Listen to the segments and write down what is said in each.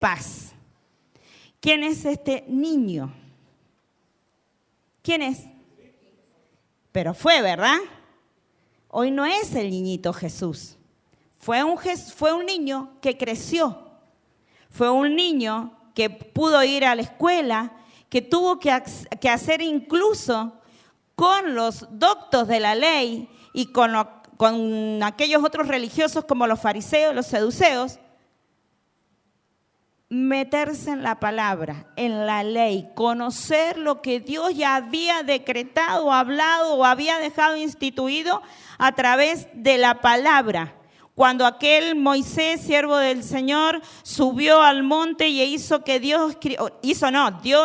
paz. ¿Quién es este niño? ¿Quién es? Pero fue, ¿verdad? Hoy no es el niñito Jesús. Fue un niño que creció. Fue un niño que pudo ir a la escuela, que tuvo que hacer incluso con los doctos de la ley y con aquellos otros religiosos como los fariseos, los saduceos, meterse en la palabra, en la ley, conocer lo que Dios ya había decretado, hablado o había dejado instituido a través de la palabra. Cuando aquel Moisés, siervo del Señor, subió al monte y hizo que Dios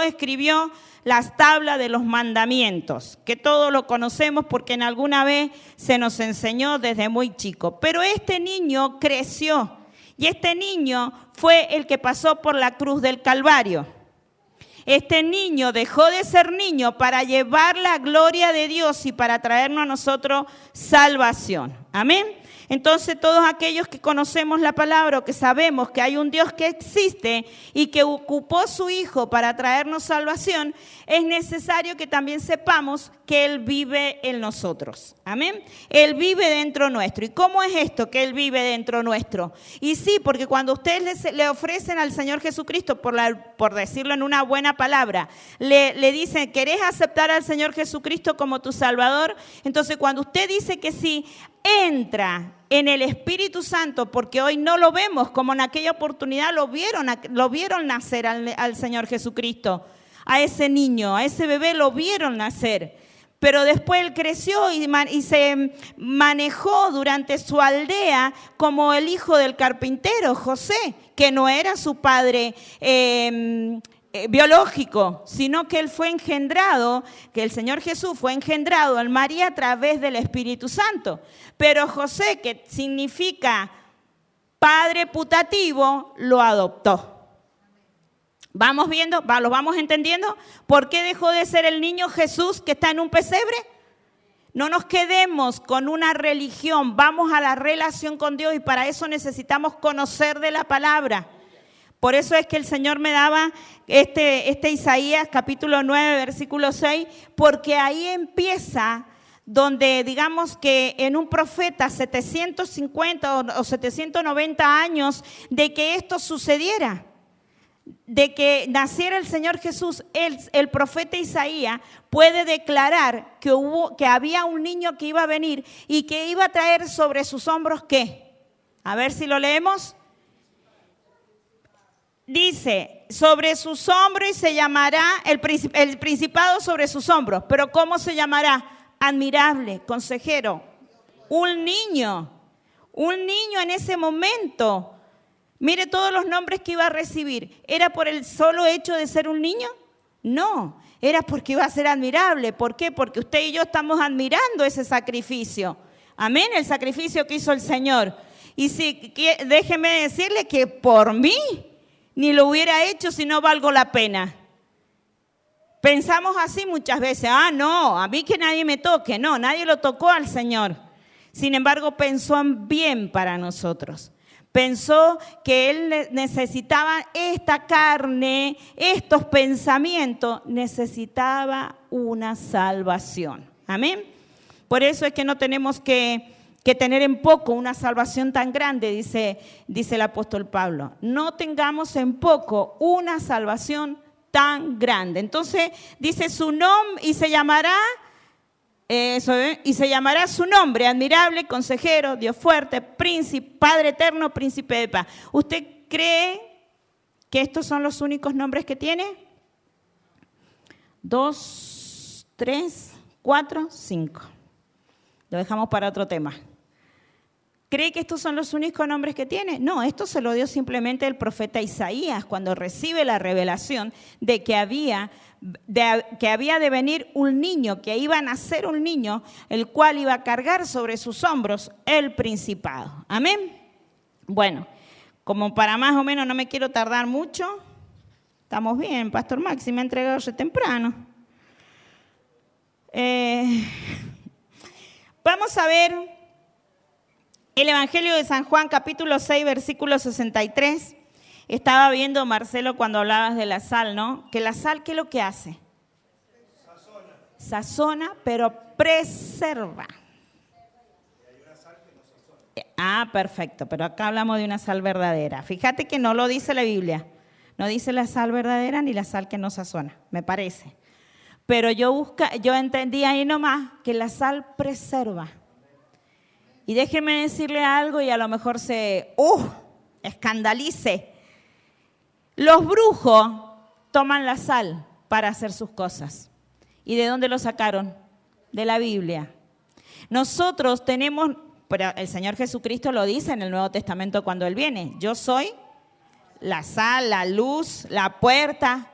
escribió las tablas de los mandamientos, que todos lo conocemos porque en alguna vez se nos enseñó desde muy chico. Pero este niño creció y este niño fue el que pasó por la cruz del Calvario. Este niño dejó de ser niño para llevar la gloria de Dios y para traernos a nosotros salvación. Amén. Entonces todos aquellos que conocemos la palabra o que sabemos que hay un Dios que existe y que ocupó su Hijo para traernos salvación, es necesario que también sepamos que Él vive en nosotros. Amén. Él vive dentro nuestro. ¿Y cómo es esto que Él vive dentro nuestro? Y sí, porque cuando ustedes le ofrecen al Señor Jesucristo, por decirlo en una buena palabra, le dicen, ¿querés aceptar al Señor Jesucristo como tu Salvador? Entonces cuando usted dice que sí, entra en el Espíritu Santo, porque hoy no lo vemos como en aquella oportunidad lo vieron nacer al Señor Jesucristo, a ese niño, a ese bebé lo vieron nacer. Pero después él creció y se manejó durante su aldea como el hijo del carpintero, José, que no era su padre biológico, sino que él fue engendrado, que el Señor Jesús fue engendrado en María a través del Espíritu Santo. Pero José, que significa padre putativo, lo adoptó. ¿Vamos viendo? ¿Lo vamos entendiendo? ¿Por qué dejó de ser el niño Jesús que está en un pesebre? No nos quedemos con una religión, vamos a la relación con Dios y para eso necesitamos conocer de la palabra. Por eso es que el Señor me daba este Isaías capítulo 9, versículo 6, porque ahí empieza donde digamos que en un profeta 750 o 790 años de que esto sucediera, de que naciera el Señor Jesús, el profeta Isaías puede declarar que había un niño que iba a venir y que iba a traer sobre sus hombros ¿qué? A ver si lo leemos. Dice, sobre sus hombros y se llamará el principado sobre sus hombros. ¿Pero cómo se llamará? Admirable, consejero. Un niño en ese momento. Mire todos los nombres que iba a recibir. ¿Era por el solo hecho de ser un niño? No, era porque iba a ser admirable. ¿Por qué? Porque usted y yo estamos admirando ese sacrificio. Amén, el sacrificio que hizo el Señor. Y déjeme decirle que por mí ni lo hubiera hecho si no valgo la pena. Pensamos así muchas veces, no, a mí que nadie me toque. No, nadie lo tocó al Señor. Sin embargo, pensó en bien para nosotros. Pensó que Él necesitaba esta carne, estos pensamientos, necesitaba una salvación. Amén. Por eso es que no tenemos que tener en poco una salvación tan grande, dice el apóstol Pablo. No tengamos en poco una salvación tan grande. Entonces dice su nombre y se llamará su nombre, admirable, consejero, Dios fuerte, príncipe, Padre eterno, príncipe de paz. ¿Usted cree que estos son los únicos nombres que tiene? 2, 3, 4, 5. Lo dejamos para otro tema. ¿Cree que estos son los únicos nombres que tiene? No, esto se lo dio simplemente el profeta Isaías cuando recibe la revelación de que había de venir un niño, que iba a nacer un niño, el cual iba a cargar sobre sus hombros el principado. Amén. Bueno, como para más o menos no me quiero tardar mucho, estamos bien, Pastor Maxi me ha entregado ya temprano. Vamos a ver el Evangelio de San Juan, capítulo 6, versículo 63. Estaba viendo, Marcelo, cuando hablabas de la sal, ¿no? Que la sal, ¿qué es lo que hace? Sazona, pero preserva. Ah, perfecto, pero acá hablamos de una sal verdadera. Fíjate que no lo dice la Biblia. No dice la sal verdadera ni la sal que no sazona, me parece. Pero yo entendí ahí nomás que la sal preserva. Y déjenme decirle algo y a lo mejor se escandalice. Los brujos toman la sal para hacer sus cosas. ¿Y de dónde lo sacaron? De la Biblia. Nosotros tenemos, pero el Señor Jesucristo lo dice en el Nuevo Testamento cuando Él viene. Yo soy la sal, la luz, la puerta.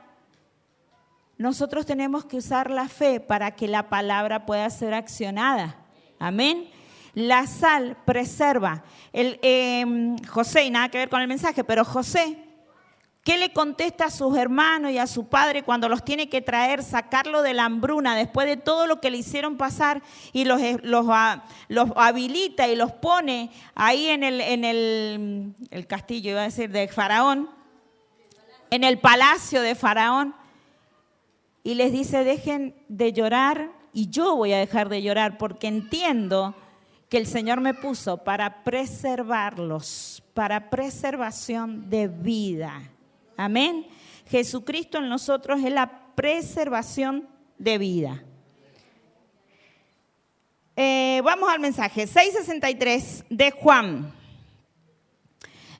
Nosotros tenemos que usar la fe para que la palabra pueda ser accionada. Amén. La sal preserva. José, y nada que ver con el mensaje, pero José, ¿qué le contesta a sus hermanos y a su padre cuando los tiene que traer, sacarlo de la hambruna después de todo lo que le hicieron pasar y los habilita y los pone ahí en el castillo, iba a decir, de Faraón, en el palacio de Faraón? Y les dice, dejen de llorar y yo voy a dejar de llorar porque entiendo que el Señor me puso para preservarlos, para preservación de vida. Amén. Jesucristo en nosotros es la preservación de vida. Vamos al mensaje. 6:63 de Juan.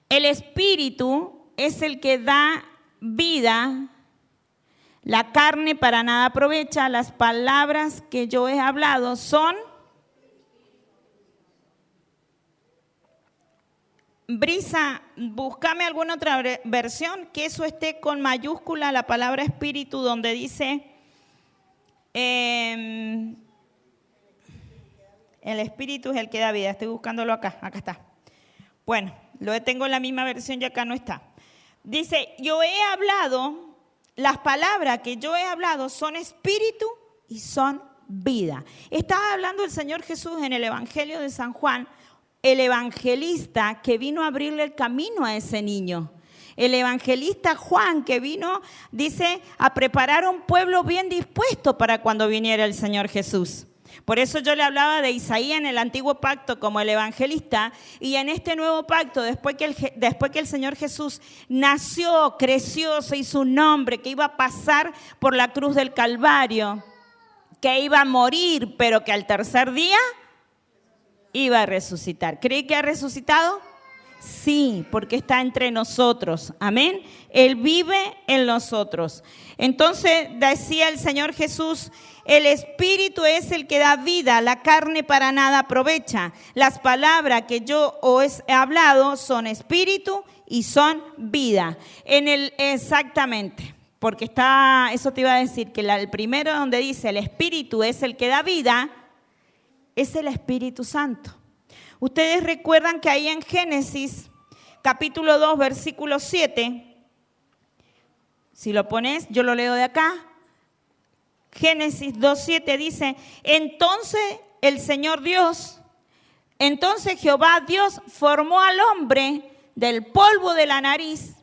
El Espíritu es el que da vida. La carne para nada aprovecha. Las palabras que yo he hablado son... Brisa, búscame alguna otra versión que eso esté con mayúscula la palabra espíritu donde dice el espíritu es el que da vida. Estoy buscándolo acá está. Bueno, lo tengo en la misma versión y acá no está. Dice, yo he hablado, las palabras que yo he hablado son espíritu y son vida. Estaba hablando el Señor Jesús en el Evangelio de San Juan, el evangelista que vino a abrirle el camino a ese niño. El evangelista Juan que vino, dice, a preparar un pueblo bien dispuesto para cuando viniera el Señor Jesús. Por eso yo le hablaba de Isaías en el antiguo pacto como el evangelista y en este nuevo pacto, después que el Señor Jesús nació, creció, se hizo un hombre, que iba a pasar por la cruz del Calvario, que iba a morir, pero que al tercer día iba a resucitar. ¿Cree que ha resucitado? Sí, porque está entre nosotros. Amén. Él vive en nosotros. Entonces decía el Señor Jesús, el Espíritu es el que da vida, la carne para nada aprovecha. Las palabras que yo os he hablado son espíritu y son vida. Exactamente, porque eso te iba a decir, que el primero donde dice el Espíritu es el que da vida, es el Espíritu Santo. Ustedes recuerdan que ahí en Génesis, capítulo 2, versículo 7, si lo pones, yo lo leo de acá. Génesis 2:7 dice, entonces Jehová Dios formó al hombre del polvo de la nariz.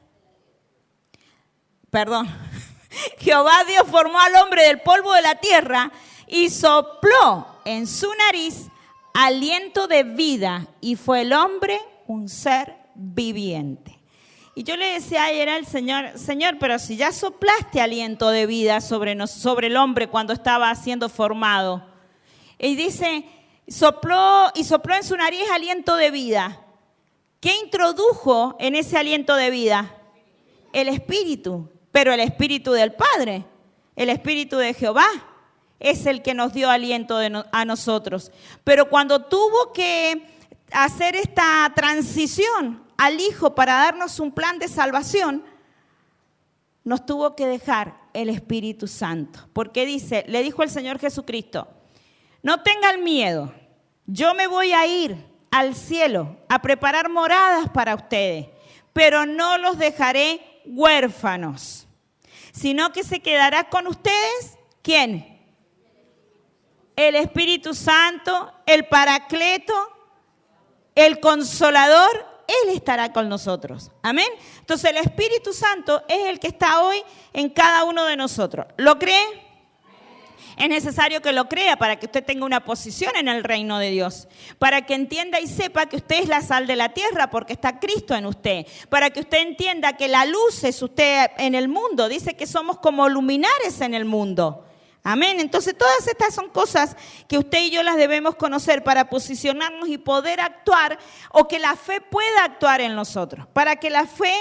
Jehová Dios formó al hombre del polvo de la tierra y sopló en su nariz aliento de vida y fue el hombre un ser viviente. Y yo le decía ayer al Señor, pero si ya soplaste aliento de vida sobre el hombre cuando estaba siendo formado. Y dice, sopló en su nariz aliento de vida. ¿Qué introdujo en ese aliento de vida? El Espíritu, pero el Espíritu del Padre, el Espíritu de Jehová. Es el que nos dio aliento a nosotros. Pero cuando tuvo que hacer esta transición al Hijo para darnos un plan de salvación, nos tuvo que dejar el Espíritu Santo. Porque le dijo el Señor Jesucristo, no tengan miedo, yo me voy a ir al cielo a preparar moradas para ustedes, pero no los dejaré huérfanos, sino que se quedará con ustedes, ¿quién? El Espíritu Santo, el Paracleto, el Consolador, Él estará con nosotros. Amén. Entonces el Espíritu Santo es el que está hoy en cada uno de nosotros. ¿Lo cree? Es necesario que lo crea para que usted tenga una posición en el reino de Dios, para que entienda y sepa que usted es la sal de la tierra porque está Cristo en usted, para que usted entienda que la luz es usted en el mundo. Dice que somos como luminares en el mundo. Amén. Entonces todas estas son cosas que usted y yo las debemos conocer para posicionarnos y poder actuar, o que la fe pueda actuar en nosotros, para que la fe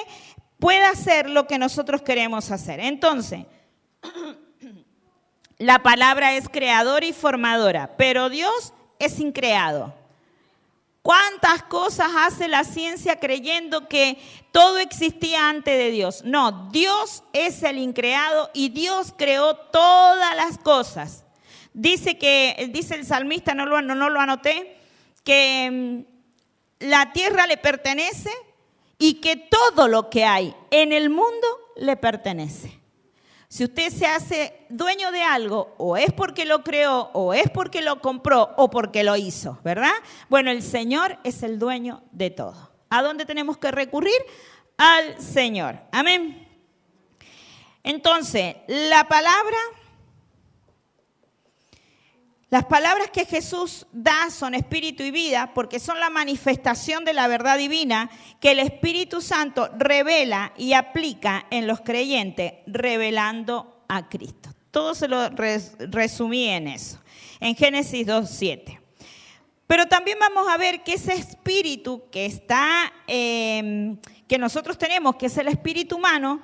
pueda hacer lo que nosotros queremos hacer. Entonces, la palabra es creadora y formadora, pero Dios es increado. ¿Cuántas cosas hace la ciencia creyendo que todo existía antes de Dios? No, Dios es el increado y Dios creó todas las cosas. Dice el salmista, no lo anoté, que la tierra le pertenece y que todo lo que hay en el mundo le pertenece. Si usted se hace dueño de algo, o es porque lo creó, o es porque lo compró, o porque lo hizo, ¿verdad? Bueno, el Señor es el dueño de todo. ¿A dónde tenemos que recurrir? Al Señor. Amén. Entonces, las palabras que Jesús da son espíritu y vida, porque son la manifestación de la verdad divina que el Espíritu Santo revela y aplica en los creyentes, revelando a Cristo. Todo se lo resumí en eso, en Génesis 2:7. Pero también vamos a ver que ese espíritu que está, que nosotros tenemos, que es el espíritu humano,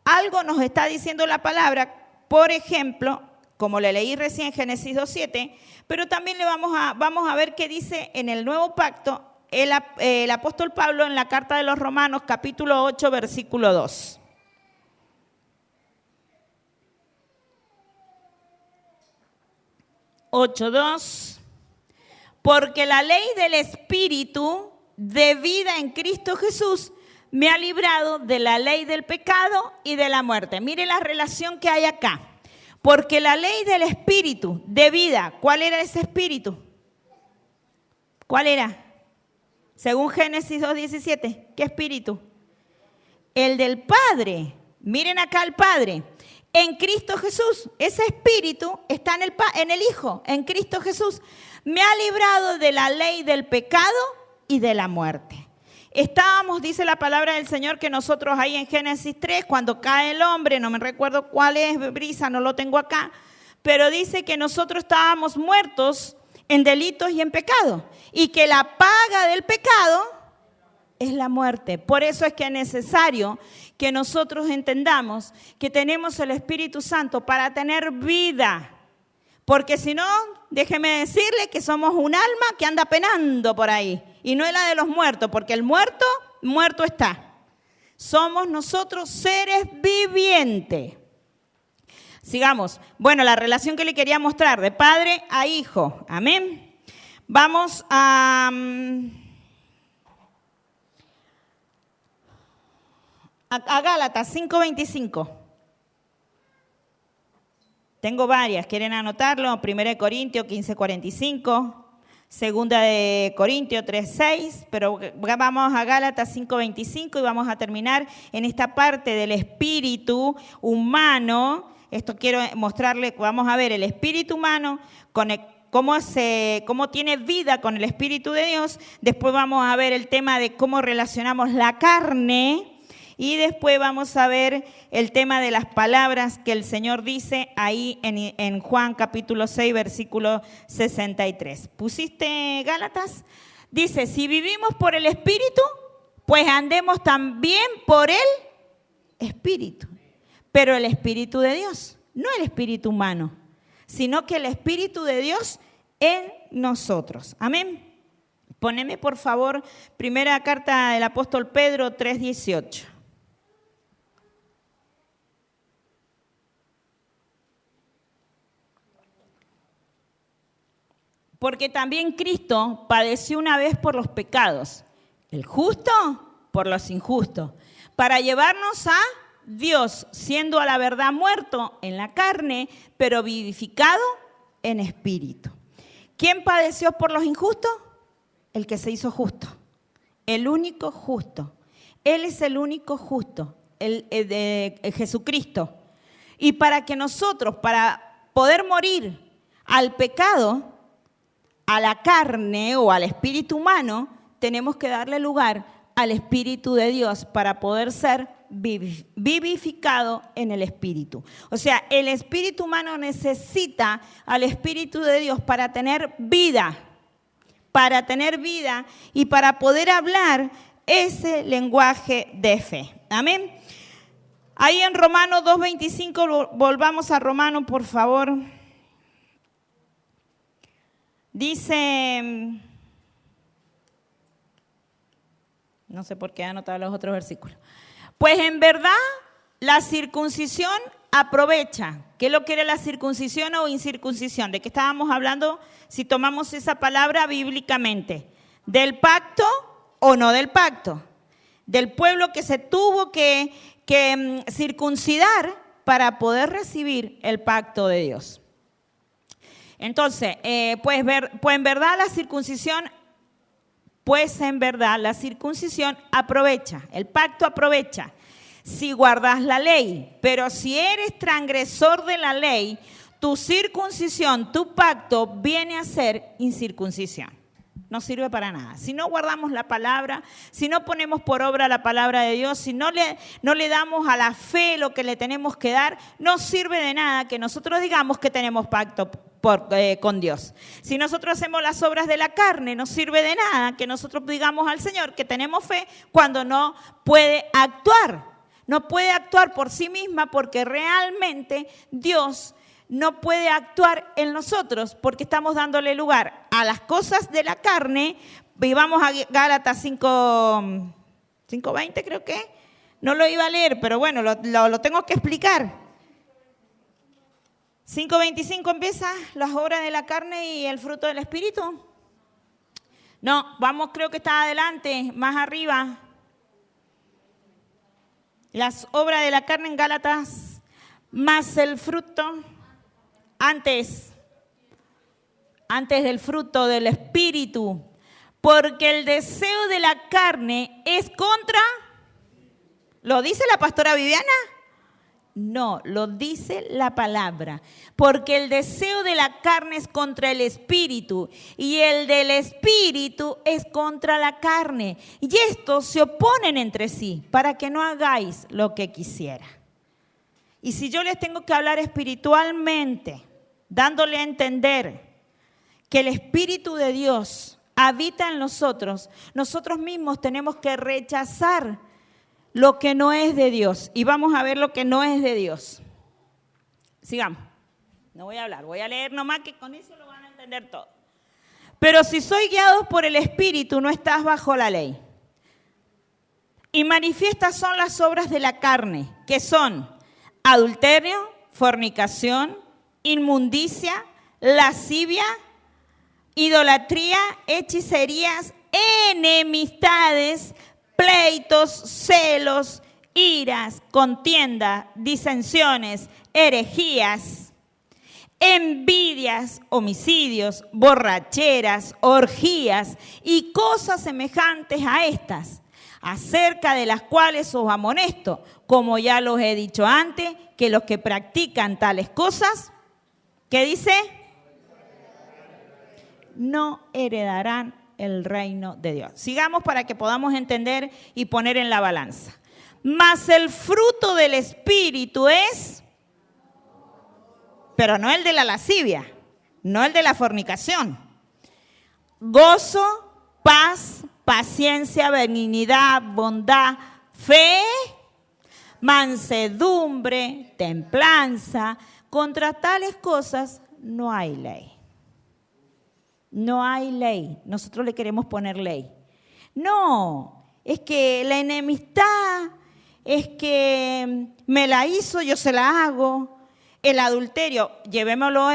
algo nos está diciendo la palabra. Por ejemplo, como le leí recién Génesis 2:7, pero también vamos a ver qué dice en el Nuevo Pacto el apóstol Pablo en la carta de los Romanos, capítulo 8, versículo 2. Porque la ley del Espíritu de vida en Cristo Jesús me ha librado de la ley del pecado y de la muerte. Mire la relación que hay acá. Porque la ley del Espíritu de vida, ¿cuál era ese Espíritu? ¿Cuál era? Según Génesis 2:17, ¿qué Espíritu? El del Padre. Miren acá al Padre. En Cristo Jesús. Ese Espíritu está en el Hijo, en Cristo Jesús. Me ha librado de la ley del pecado y de la muerte. Estábamos, dice la palabra del Señor, que nosotros ahí en Génesis 3, cuando cae el hombre, no me recuerdo cuál es, Brisa, no lo tengo acá, pero dice que nosotros estábamos muertos en delitos y en pecado, y que la paga del pecado es la muerte. Por eso es que es necesario que nosotros entendamos que tenemos el Espíritu Santo para tener vida. Porque si no, déjeme decirle que somos un alma que anda penando por ahí. Y no es la de los muertos, porque el muerto está. Somos nosotros seres vivientes. Sigamos. Bueno, la relación que le quería mostrar de padre a hijo. Amén. Vamos a Gálatas 5:25. Tengo varias, ¿quieren anotarlo? 1 Corintios 15:45, 2 de Corintios 3:6, pero vamos a Gálatas 5:25 y vamos a terminar en esta parte del espíritu humano. Esto quiero mostrarle, vamos a ver el espíritu humano, cómo tiene vida con el Espíritu de Dios. Después vamos a ver el tema de cómo relacionamos la carne. Y después vamos a ver el tema de las palabras que el Señor dice ahí en Juan capítulo 6, versículo 63. ¿Pusiste Gálatas? Dice, si vivimos por el Espíritu, pues andemos también por el Espíritu. Pero el Espíritu de Dios, no el Espíritu humano, sino que el Espíritu de Dios en nosotros. Amén. Poneme por favor, primera carta del apóstol Pedro 3:18. Porque también Cristo padeció una vez por los pecados, el justo por los injustos, para llevarnos a Dios, siendo a la verdad muerto en la carne, pero vivificado en espíritu. ¿Quién padeció por los injustos? El que se hizo justo, el único justo. Él es el único justo, Jesucristo. Y para que nosotros, para poder morir al pecado, a la carne o al espíritu humano, tenemos que darle lugar al Espíritu de Dios para poder ser vivificado en el Espíritu. O sea, el espíritu humano necesita al Espíritu de Dios para tener vida y para poder hablar ese lenguaje de fe. Amén. Ahí en Romanos 2:25, volvamos a Romanos, por favor. Dice, no sé por qué he anotado los otros versículos. Pues en verdad la circuncisión aprovecha. ¿Qué lo quiere la circuncisión o incircuncisión? ¿De qué estábamos hablando si tomamos esa palabra bíblicamente? ¿Del pacto o no del pacto? Del pueblo que se tuvo que circuncidar para poder recibir el pacto de Dios. Entonces, pues en verdad la circuncisión aprovecha, el pacto aprovecha si guardas la ley, pero si eres transgresor de la ley, tu circuncisión, tu pacto viene a ser incircuncisión. No sirve para nada. Si no guardamos la palabra, si no ponemos por obra la palabra de Dios, si no le damos a la fe lo que le tenemos que dar, no sirve de nada que nosotros digamos que tenemos pacto con Dios. Si nosotros hacemos las obras de la carne, no sirve de nada que nosotros digamos al Señor que tenemos fe cuando no puede actuar. No puede actuar por sí misma porque realmente Dios no puede actuar en nosotros porque estamos dándole lugar a las cosas de la carne. Y vamos a Gálatas 5:20 creo que. No lo iba a leer, pero bueno, lo tengo que explicar. 5:25 empieza las obras de la carne y el fruto del Espíritu. No, vamos, creo que está adelante, más arriba. Las obras de la carne en Gálatas, más el fruto. Antes del fruto del Espíritu, porque el deseo de la carne es contra, ¿lo dice la pastora Viviana? No, lo dice la palabra, porque el deseo de la carne es contra el Espíritu y el del Espíritu es contra la carne, y estos se oponen entre sí para que no hagáis lo que quisiera. Y si yo les tengo que hablar espiritualmente, dándole a entender que el Espíritu de Dios habita en nosotros, nosotros mismos tenemos que rechazar lo que no es de Dios. Y vamos a ver lo que no es de Dios. Sigamos. No voy a hablar, voy a leer nomás que con eso lo van a entender todo. Pero si sois guiados por el Espíritu, no estás bajo la ley. Y manifiestas son las obras de la carne, que son adulterio, fornicación, inmundicia, lascivia, idolatría, hechicerías, enemistades, pleitos, celos, iras, contienda, disensiones, herejías, envidias, homicidios, borracheras, orgías y cosas semejantes a estas, acerca de las cuales os amonesto, como ya los he dicho antes, que los que practican tales cosas, ¿qué dice? No heredarán el reino de Dios. Sigamos para que podamos entender y poner en la balanza. Mas el fruto del Espíritu es, pero no el de la lascivia, no el de la fornicación. Gozo, paz, paciencia, benignidad, bondad, fe, mansedumbre, templanza. Contra tales cosas no hay ley. No hay ley. Nosotros le queremos poner ley. No, es que la enemistad, es que me la hizo, yo se la hago. El adulterio, llevémoslo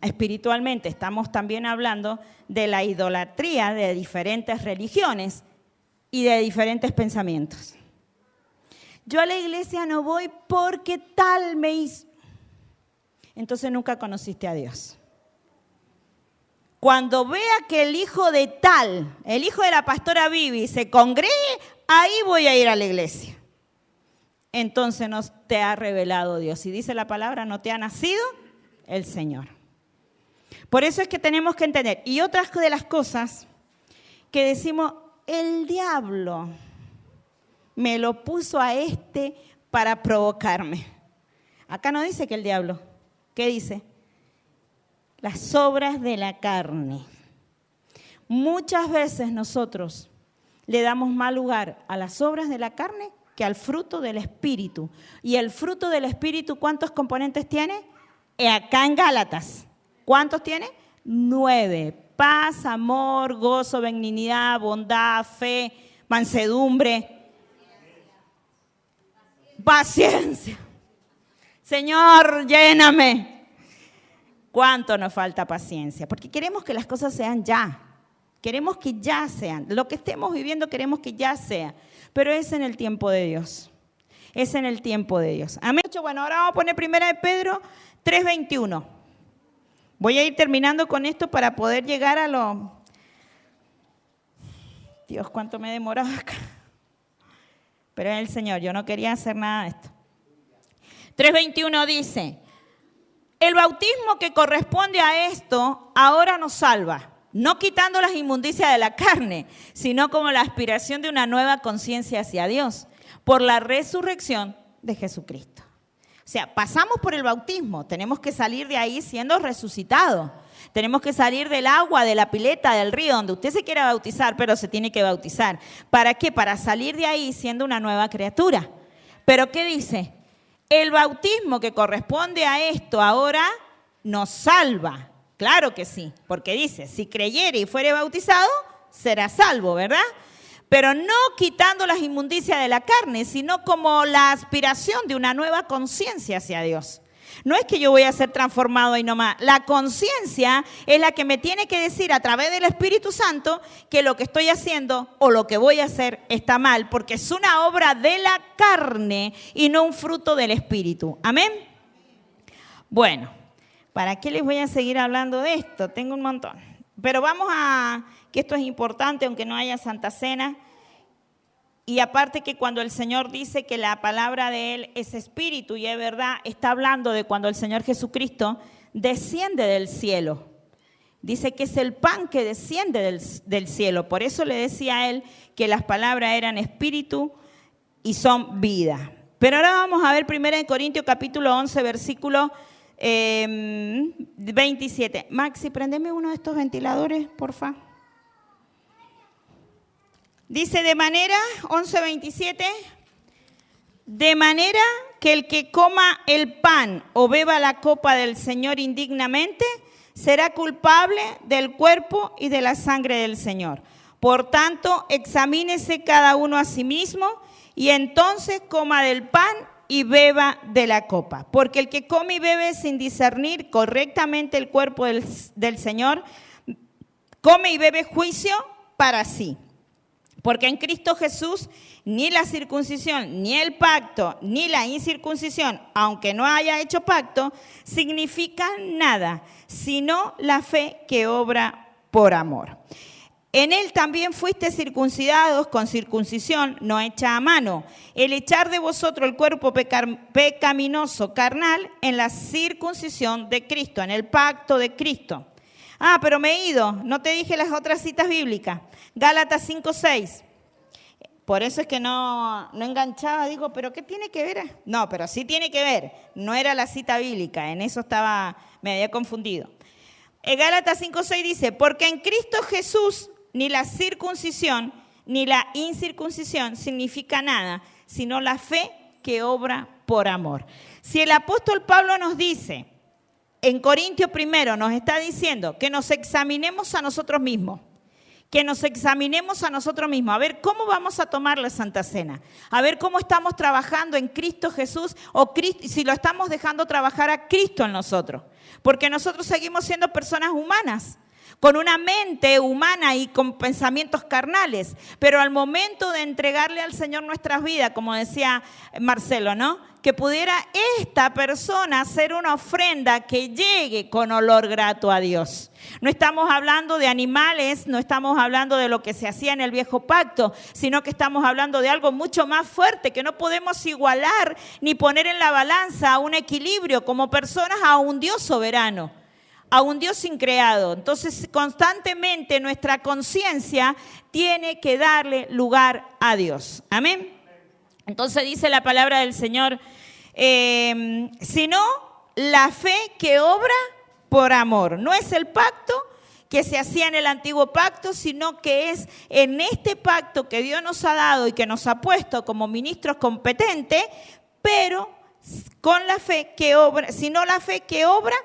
espiritualmente, estamos también hablando de la idolatría de diferentes religiones y de diferentes pensamientos. Yo a la iglesia no voy porque tal me hizo. Entonces nunca conociste a Dios. Cuando vea que el hijo de tal, el hijo de la pastora Vivi, se congregue, ahí voy a ir a la iglesia. Entonces no te ha revelado Dios. Y dice la palabra, no te ha nacido el Señor. Por eso es que tenemos que entender. Y otras de las cosas que decimos, el diablo me lo puso a este para provocarme. Acá no dice que el diablo. ¿Qué dice? Las obras de la carne. Muchas veces nosotros le damos más lugar a las obras de la carne que al fruto del Espíritu. Y el fruto del Espíritu, ¿cuántos componentes tiene? Acá en Gálatas. ¿Cuántos tiene? 9. Paz, amor, gozo, benignidad, bondad, fe, mansedumbre, paciencia. Señor, lléname. ¿Cuánto nos falta paciencia? Porque queremos que las cosas sean ya. Queremos que ya sean. Lo que estemos viviendo queremos que ya sea. Pero es en el tiempo de Dios. Es en el tiempo de Dios. Amén. Bueno, ahora vamos a poner 1 Pedro 3:21. Voy a ir terminando con esto para poder llegar a lo... Dios, cuánto me he demorado acá. Pero es el Señor, yo no quería hacer nada de esto. 3:21 dice, el bautismo que corresponde a esto ahora nos salva, no quitando las inmundicias de la carne, sino como la aspiración de una nueva conciencia hacia Dios, por la resurrección de Jesucristo. O sea, pasamos por el bautismo, tenemos que salir de ahí siendo resucitados. Tenemos que salir del agua, de la pileta, del río, donde usted se quiera bautizar, pero se tiene que bautizar. ¿Para qué? Para salir de ahí siendo una nueva criatura. ¿Pero qué dice? El bautismo que corresponde a esto ahora nos salva. Claro que sí, porque dice, si creyere y fuere bautizado, será salvo, ¿verdad? Pero no quitando las inmundicias de la carne, sino como la aspiración de una nueva conciencia hacia Dios. No es que yo voy a ser transformado ahí nomás. La conciencia es la que me tiene que decir a través del Espíritu Santo que lo que estoy haciendo o lo que voy a hacer está mal, porque es una obra de la carne y no un fruto del Espíritu. ¿Amén? Bueno, ¿para qué les voy a seguir hablando de esto? Tengo un montón. Pero vamos a, que esto es importante, aunque no haya Santa Cena. Y aparte que cuando el Señor dice que la palabra de Él es espíritu y es verdad, está hablando de cuando el Señor Jesucristo desciende del cielo. Dice que es el pan que desciende del cielo. Por eso le decía a Él que las palabras eran espíritu y son vida. Pero ahora vamos a ver 1 Corintios capítulo 11, versículo 27. Maxi, préndeme uno de estos ventiladores, porfa. Dice de manera, 11:27, de manera que el que coma el pan o beba la copa del Señor indignamente, será culpable del cuerpo y de la sangre del Señor. Por tanto, examínese cada uno a sí mismo y entonces coma del pan y beba de la copa. Porque el que come y bebe sin discernir correctamente el cuerpo del Señor, come y bebe juicio para sí. Porque en Cristo Jesús ni la circuncisión, ni el pacto, ni la incircuncisión, aunque no haya hecho pacto, significan nada, sino la fe que obra por amor. En él también fuiste circuncidados con circuncisión no hecha a mano, el echar de vosotros el cuerpo pecaminoso carnal en la circuncisión de Cristo, en el pacto de Cristo. Ah, pero me he ido, no te dije las otras citas bíblicas. Gálatas 5:6. Por eso es que no enganchaba, digo, ¿pero qué tiene que ver? No, pero sí tiene que ver. No era la cita bíblica, en eso me había confundido. Gálatas 5:6 dice, porque en Cristo Jesús ni la circuncisión ni la incircuncisión significa nada, sino la fe que obra por amor. Si el apóstol Pablo nos dice, en Corintios 1 nos está diciendo que nos examinemos a nosotros mismos, a ver cómo vamos a tomar la Santa Cena, a ver cómo estamos trabajando en Cristo Jesús o si lo estamos dejando trabajar a Cristo en nosotros, porque nosotros seguimos siendo personas humanas, con una mente humana y con pensamientos carnales. Pero al momento de entregarle al Señor nuestras vidas, como decía Marcelo, ¿no? Que pudiera esta persona hacer una ofrenda que llegue con olor grato a Dios. No estamos hablando de animales, no estamos hablando de lo que se hacía en el viejo pacto, sino que estamos hablando de algo mucho más fuerte, que no podemos igualar ni poner en la balanza a un equilibrio como personas a un Dios soberano, a un Dios increado. Entonces, constantemente nuestra conciencia tiene que darle lugar a Dios. Amén. Entonces dice la palabra del Señor, sino la fe que obra por amor. No es el pacto que se hacía en el antiguo pacto, sino que es en este pacto que Dios nos ha dado y que nos ha puesto como ministros competentes, pero con la fe que obra, sino la fe que obra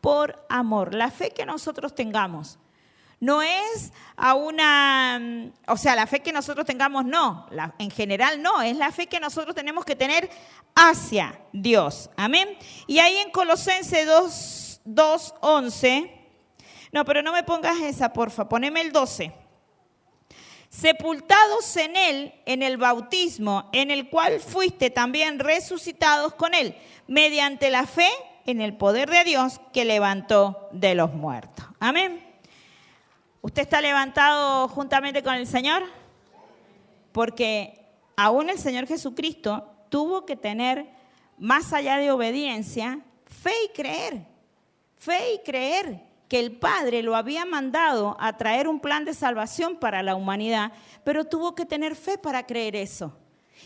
por amor. La fe que nosotros tengamos no es a una, o sea, la fe que nosotros tengamos no, en general no, es la fe que nosotros tenemos que tener hacia Dios. Amén. Y ahí en Colosenses 2:11, no, pero no me pongas esa, porfa, poneme el 12. Sepultados en Él, en el bautismo, en el cual fuiste también resucitados con Él, mediante la fe en el poder de Dios que levantó de los muertos. Amén. ¿Usted está levantado juntamente con el Señor? Porque aún el Señor Jesucristo tuvo que tener, más allá de obediencia, fe y creer que el Padre lo había mandado a traer un plan de salvación para la humanidad, pero tuvo que tener fe para creer eso.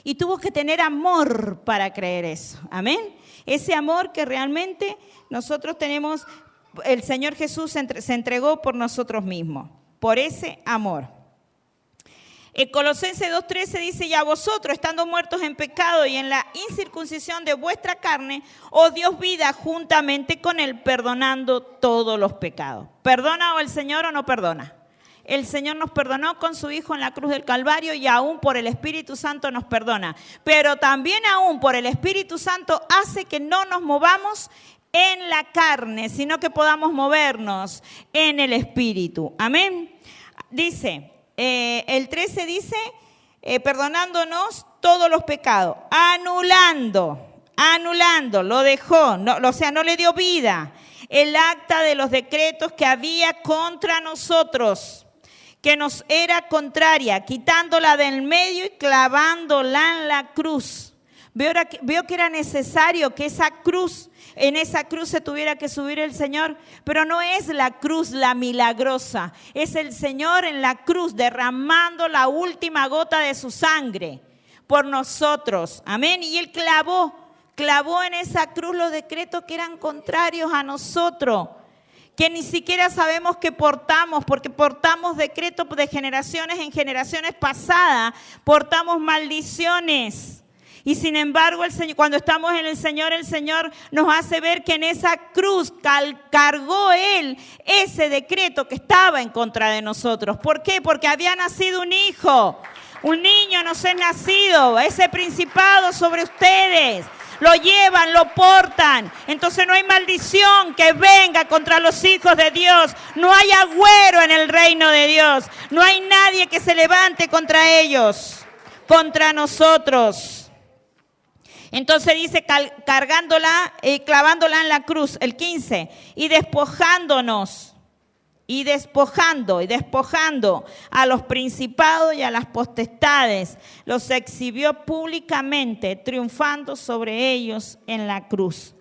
Y tuvo que tener amor para creer eso. Amén. Ese amor que realmente nosotros tenemos, el Señor Jesús se entregó por nosotros mismos, por ese amor. En Colosenses 2:13 dice, y a vosotros, estando muertos en pecado y en la incircuncisión de vuestra carne, os dio vida juntamente con Él, perdonando todos los pecados. ¿Perdona el Señor o no perdona? El Señor nos perdonó con su Hijo en la cruz del Calvario y aún por el Espíritu Santo nos perdona. Pero también aún por el Espíritu Santo hace que no nos movamos en la carne, sino que podamos movernos en el Espíritu. Amén. Dice, el 13 dice, perdonándonos todos los pecados, anulando, lo dejó, no le dio vida, el acta de los decretos que había contra nosotros, que nos era contraria, quitándola del medio y clavándola en la cruz. Veo que era necesario que en esa cruz se tuviera que subir el Señor, pero no es la cruz la milagrosa, es el Señor en la cruz derramando la última gota de su sangre por nosotros. Amén. Y Él clavó en esa cruz los decretos que eran contrarios a nosotros, que ni siquiera sabemos que portamos, porque portamos decretos de generaciones en generaciones pasadas, portamos maldiciones. Y sin embargo, el Señor, cuando estamos en el Señor nos hace ver que en esa cruz cargó Él ese decreto que estaba en contra de nosotros. ¿Por qué? Porque había nacido un hijo, un niño nos es nacido, ese principado sobre ustedes. Lo llevan, lo portan. Entonces no hay maldición que venga contra los hijos de Dios. No hay agüero en el reino de Dios. No hay nadie que se levante contra ellos, contra nosotros. Entonces dice cargándola y clavándola en la cruz, el 15, y despojando a los principados y a las potestades, los exhibió públicamente, triunfando sobre ellos en la cruz.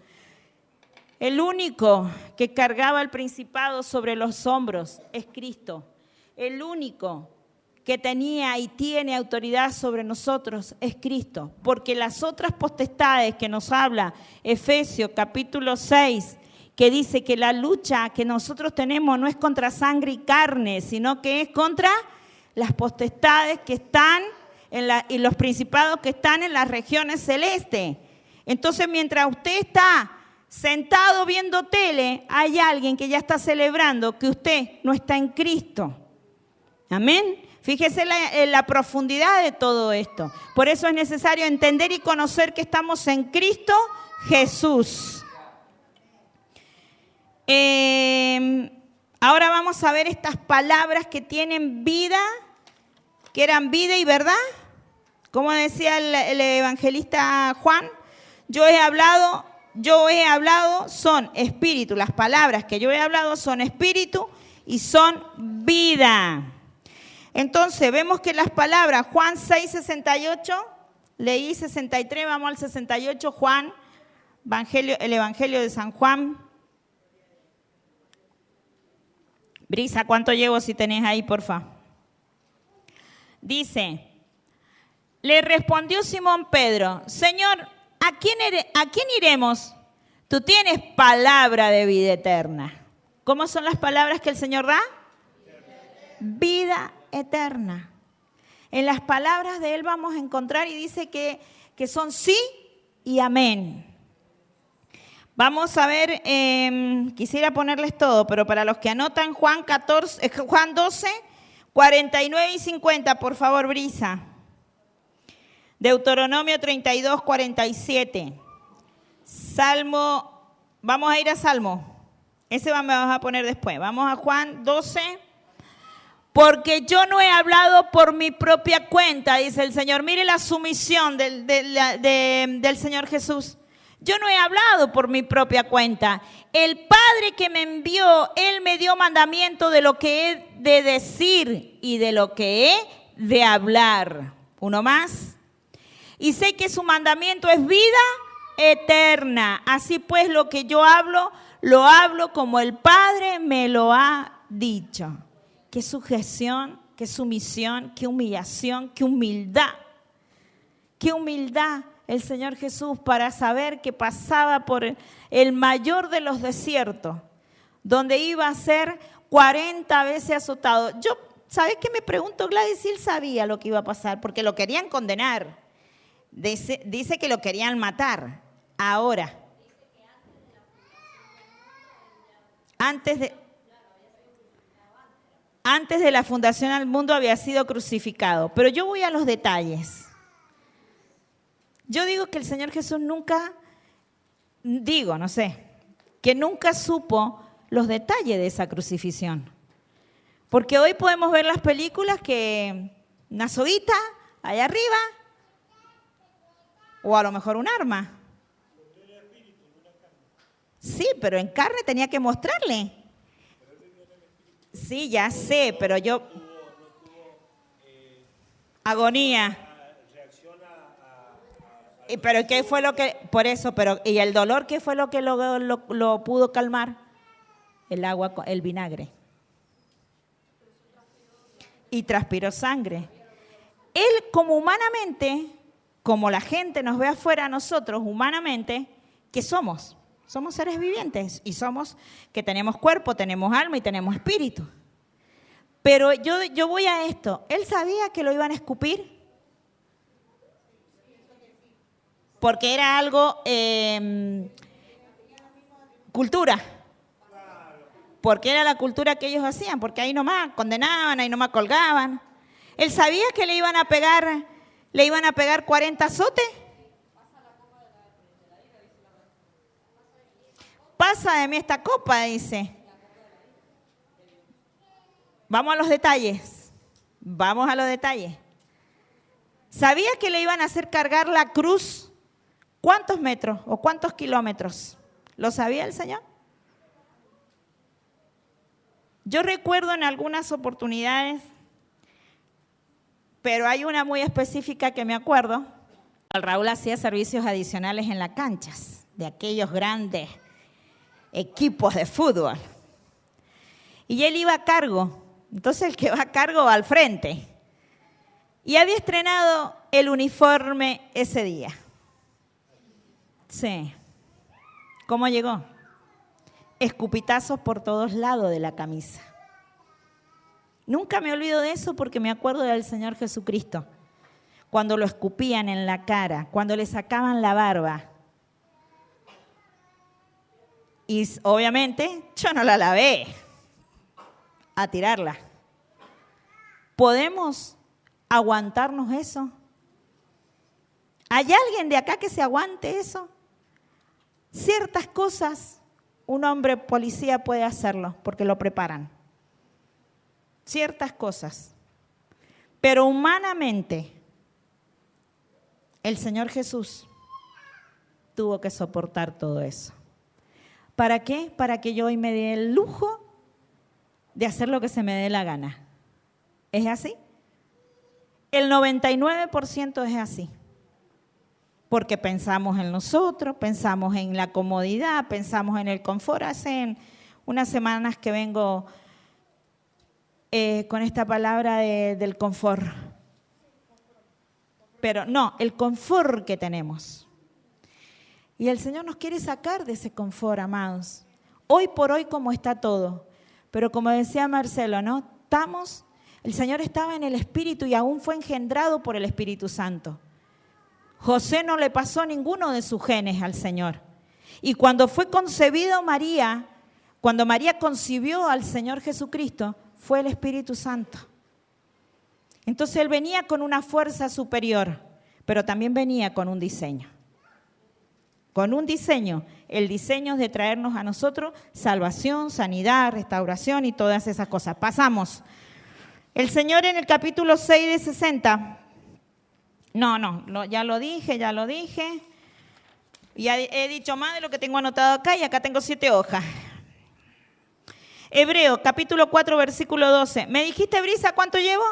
El único que cargaba el principado sobre los hombros es Cristo. El único que tenía y tiene autoridad sobre nosotros es Cristo, porque las otras potestades que nos habla Efesios capítulo 6, que dice que la lucha que nosotros tenemos no es contra sangre y carne, sino que es contra las potestades que están y los principados que están en las regiones celestes. Entonces, mientras usted está sentado viendo tele, hay alguien que ya está celebrando que usted no está en Cristo. Amén. Fíjese la profundidad de todo esto. Por eso es necesario entender y conocer que estamos en Cristo Jesús. Ahora vamos a ver estas palabras que tienen vida, que eran vida y verdad. Como decía el evangelista Juan, yo he hablado, son espíritu. Las palabras que yo he hablado son espíritu y son vida. Entonces, vemos que las palabras, Juan 6:68, leí 63, vamos al 68, Juan, el Evangelio de San Juan. Brisa, ¿cuánto llevo si tenés ahí, porfa? Dice, le respondió Simón Pedro, Señor, ¿a quién iremos? Tú tienes palabra de vida eterna. ¿Cómo son las palabras que el Señor da? Vida eterna. En las palabras de Él vamos a encontrar y dice que son sí y amén. Vamos a ver, quisiera ponerles todo, pero para los que anotan Juan 12, 49 y 50, por favor, Brisa. Deuteronomio 32, 47. Salmo, vamos a ir a Salmo. Ese me vas a poner después. Vamos a Juan 12. Porque yo no he hablado por mi propia cuenta, dice el Señor. Mire la sumisión del Señor Jesús. Yo no he hablado por mi propia cuenta. El Padre que me envió, Él me dio mandamiento de lo que he de decir y de lo que he de hablar. Uno más. Y sé que su mandamiento es vida eterna. Así pues, lo que yo hablo, lo hablo como el Padre me lo ha dicho. Qué sujeción, qué sumisión, qué humillación, qué humildad. Qué humildad el Señor Jesús para saber que pasaba por el mayor de los desiertos, donde iba a ser 40 veces azotado. ¿Sabes qué me pregunto, Gladys? Si él sabía lo que iba a pasar, porque lo querían condenar. Dice que lo querían matar. Ahora, antes de la fundación del mundo había sido crucificado. Pero yo voy a los detalles. Yo digo que el Señor Jesús que nunca supo los detalles de esa crucifixión. Porque hoy podemos ver las películas que una soguita allá arriba, o a lo mejor un arma. Sí, pero en carne tenía que mostrarle. Sí, ya sé, pero agonía. Pero ¿qué fue lo que, por eso, y el dolor, qué fue lo que lo pudo calmar? El agua, el vinagre. Y transpiró sangre. Él como humanamente, como la gente nos ve afuera a nosotros humanamente, ¿qué somos? Somos seres vivientes y somos que tenemos cuerpo, tenemos alma y tenemos espíritu. Pero yo voy a esto. ¿Él sabía que lo iban a escupir? Porque era algo cultura. Porque era la cultura que ellos hacían, porque ahí nomás condenaban, ahí nomás colgaban. ¿Él sabía que le iban a pegar 40 azotes? Pasa de mí esta copa, dice. Vamos a los detalles. Vamos a los detalles. ¿Sabía que le iban a hacer cargar la cruz? ¿Cuántos metros o cuántos kilómetros? ¿Lo sabía el Señor? Yo recuerdo en algunas oportunidades, pero hay una muy específica que me acuerdo. El Raúl hacía servicios adicionales en las canchas de aquellos grandes equipos de fútbol. Y él iba a cargo. Entonces el que va a cargo va al frente. Y había estrenado el uniforme ese día. Sí. ¿Cómo llegó? Escupitazos por todos lados de la camisa. Nunca me olvido de eso porque me acuerdo del Señor Jesucristo. Cuando lo escupían en la cara, cuando le sacaban la barba. Y obviamente yo no la lavé a tirarla. ¿Podemos aguantarnos eso? ¿Hay alguien de acá que se aguante eso? Ciertas cosas un hombre policía puede hacerlo porque lo preparan. Ciertas cosas. Pero humanamente, el Señor Jesús tuvo que soportar todo eso. ¿Para qué? Para que yo hoy me dé el lujo de hacer lo que se me dé la gana. ¿Es así? El 99% es así. Porque pensamos en nosotros, pensamos en la comodidad, pensamos en el confort. Hace unas semanas que vengo con esta palabra del confort. Pero no, el confort que tenemos. Y el Señor nos quiere sacar de ese confort, amados. Hoy por hoy como está todo. Pero como decía Marcelo, ¿no? El Señor estaba en el Espíritu y aún fue engendrado por el Espíritu Santo. José no le pasó ninguno de sus genes al Señor. Y cuando fue concebido María, cuando María concibió al Señor Jesucristo, fue el Espíritu Santo. Entonces Él venía con una fuerza superior, pero también venía con un diseño. Con un diseño. El diseño es de traernos a nosotros salvación, sanidad, restauración y todas esas cosas. Pasamos. El Señor en el capítulo 6 de 60. No, ya lo dije. Ya he dicho más de lo que tengo anotado acá y acá tengo 7 hojas. Hebreo, capítulo 4, versículo 12. ¿Me dijiste, Brisa, cuánto llevo?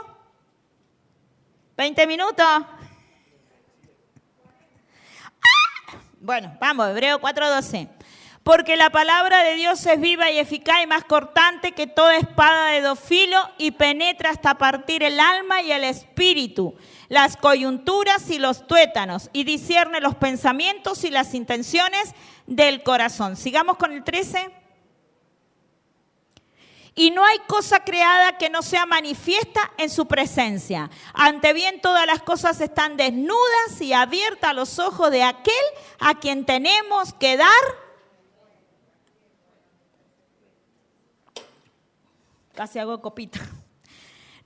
20 minutos. Bueno, vamos, Hebreo 4:12. Porque la palabra de Dios es viva y eficaz y más cortante que toda espada de dos filos y penetra hasta partir el alma y el espíritu, las coyunturas y los tuétanos, y discierne los pensamientos y las intenciones del corazón. Sigamos con el 13. Y no hay cosa creada que no sea manifiesta en su presencia. Ante bien todas las cosas están desnudas y abiertas a los ojos de aquel a quien tenemos que dar. Casi hago copita.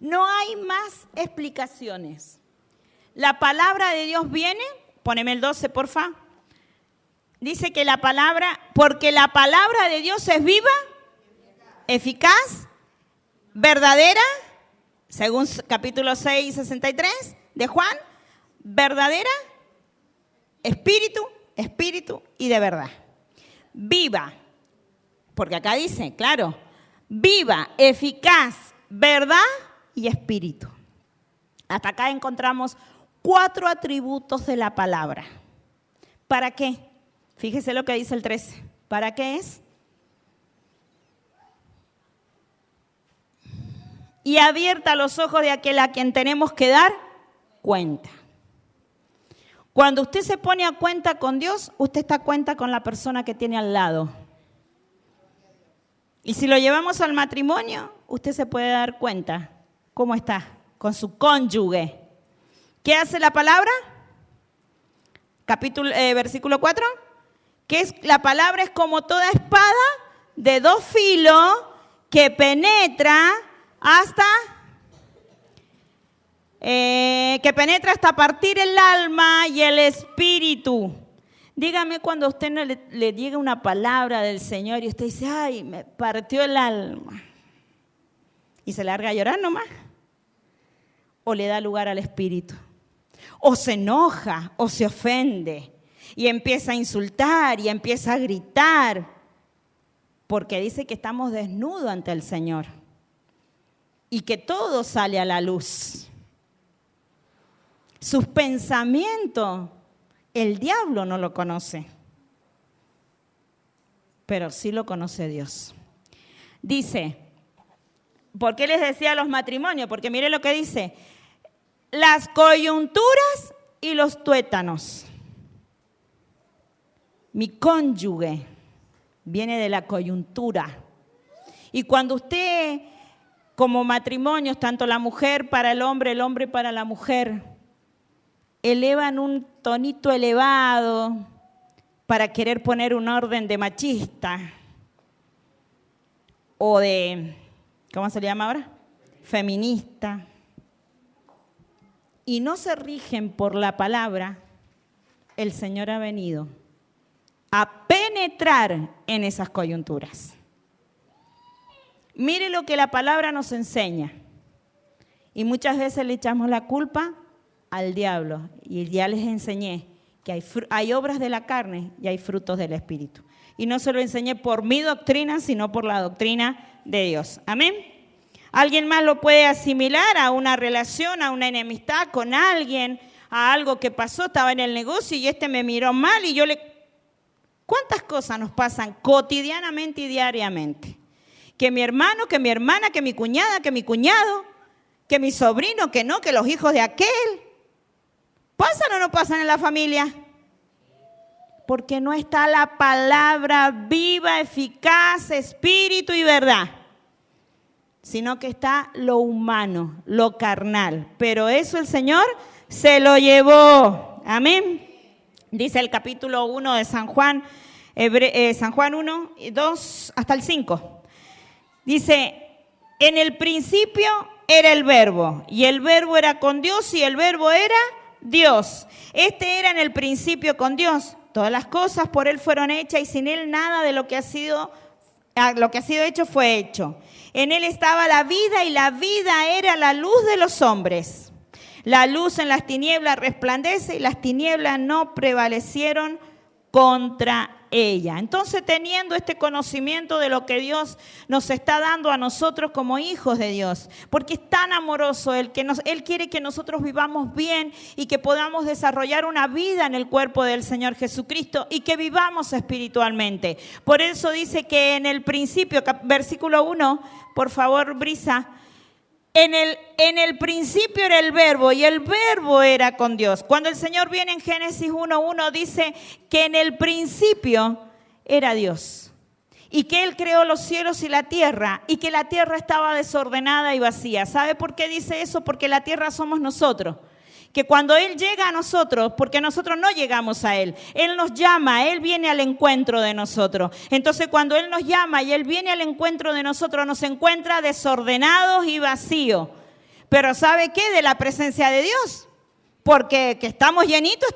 No hay más explicaciones. La palabra de Dios viene, poneme el 12, porfa. Dice que porque la palabra de Dios es viva, eficaz, verdadera, según capítulo 6, 63 de Juan, verdadera, espíritu y de verdad. Viva, porque acá dice, claro, viva, eficaz, verdad y espíritu. Hasta acá encontramos 4 atributos de la palabra. ¿Para qué? Fíjese lo que dice el 13. ¿Para qué es? Y abierta los ojos de aquel a quien tenemos que dar cuenta. Cuando usted se pone a cuenta con Dios, usted está a cuenta con la persona que tiene al lado. Y si lo llevamos al matrimonio, usted se puede dar cuenta cómo está con su cónyuge. ¿Qué hace la palabra? Versículo 4. La palabra es como toda espada de dos filos que penetra hasta partir el alma y el espíritu. Dígame cuando a usted no le llega una palabra del Señor y usted dice, ay, me partió el alma. Y se larga a llorar nomás. O le da lugar al espíritu. O se enoja o se ofende. Y empieza a insultar y empieza a gritar. Porque dice que estamos desnudos ante el Señor. Y que todo sale a la luz. Sus pensamientos, el diablo no lo conoce, pero sí lo conoce Dios. Dice, ¿por qué les decía los matrimonios? Porque mire lo que dice, las coyunturas y los tuétanos. Mi cónyuge viene de la coyuntura. Y cuando usted, como matrimonios, tanto la mujer para el hombre para la mujer, elevan un tonito elevado para querer poner un orden de machista o de, ¿cómo se le llama ahora? Feminista. Y no se rigen por la palabra, el Señor ha venido a penetrar penetrar en esas coyunturas. Mire lo que la palabra nos enseña. Y muchas veces le echamos la culpa al diablo. Y ya les enseñé que hay obras de la carne y hay frutos del Espíritu. Y no se lo enseñé por mi doctrina, sino por la doctrina de Dios. Amén. ¿Alguien más lo puede asimilar a una relación, a una enemistad con alguien, a algo que pasó? Estaba en el negocio y me miró mal y ¿Cuántas cosas nos pasan cotidianamente y diariamente? Que mi hermano, que mi hermana, que mi cuñada, que mi cuñado, que mi sobrino, que no, que los hijos de aquel. ¿Pasan o no pasan en la familia? Porque no está la palabra viva, eficaz, espíritu y verdad, sino que está lo humano, lo carnal. Pero eso el Señor se lo llevó. Amén. Dice el capítulo 1 de San Juan, San Juan 1, 2 hasta el 5. Dice, en el principio era el Verbo, y el Verbo era con Dios, y el Verbo era Dios. Era en el principio con Dios. Todas las cosas por Él fueron hechas, y sin Él nada de lo que ha sido hecho fue hecho. En Él estaba la vida, y la vida era la luz de los hombres. La luz en las tinieblas resplandece, y las tinieblas no prevalecieron contra ella. Entonces, teniendo este conocimiento de lo que Dios nos está dando a nosotros como hijos de Dios, porque es tan amoroso Él quiere que nosotros vivamos bien y que podamos desarrollar una vida en el cuerpo del Señor Jesucristo y que vivamos espiritualmente. Por eso dice que en el principio, versículo 1, por favor, Brisa, en el principio era el Verbo, y el Verbo era con Dios. Cuando el Señor viene en Génesis 1:1, dice que en el principio era Dios, y que Él creó los cielos y la tierra, y que la tierra estaba desordenada y vacía. ¿Sabe por qué dice eso? Porque la tierra somos nosotros. Que cuando Él llega a nosotros, porque nosotros no llegamos a Él, Él nos llama, Él viene al encuentro de nosotros. Entonces, cuando Él nos llama y Él viene al encuentro de nosotros, nos encuentra desordenados y vacíos. Pero ¿sabe qué? De la presencia de Dios. Porque que estamos llenitos,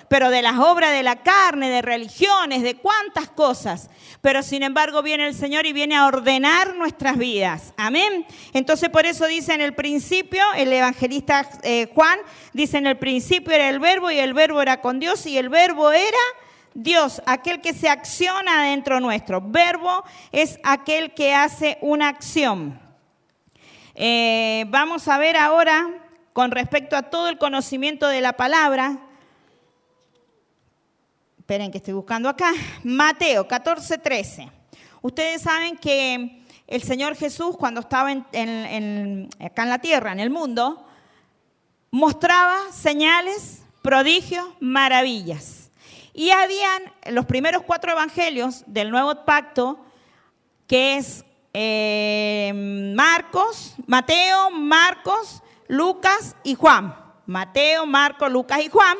pero de las obras de la carne, de religiones, de cuántas cosas. Pero sin embargo viene el Señor y viene a ordenar nuestras vidas. Amén. Entonces por eso dice en el principio, el evangelista Juan dice en el principio era el Verbo, y el Verbo era con Dios, y el Verbo era Dios, aquel que se acciona dentro nuestro. Verbo es aquel que hace una acción. Vamos a ver ahora, con respecto a todo el conocimiento de la palabra, esperen que estoy buscando acá, Mateo 14:13. Ustedes saben que el Señor Jesús, cuando estaba acá en la tierra, en el mundo, mostraba señales, prodigios, maravillas. Y habían los primeros 4 evangelios del Nuevo Pacto, que es Mateo, Marcos, Lucas y Juan. Mateo, Marcos, Lucas y Juan.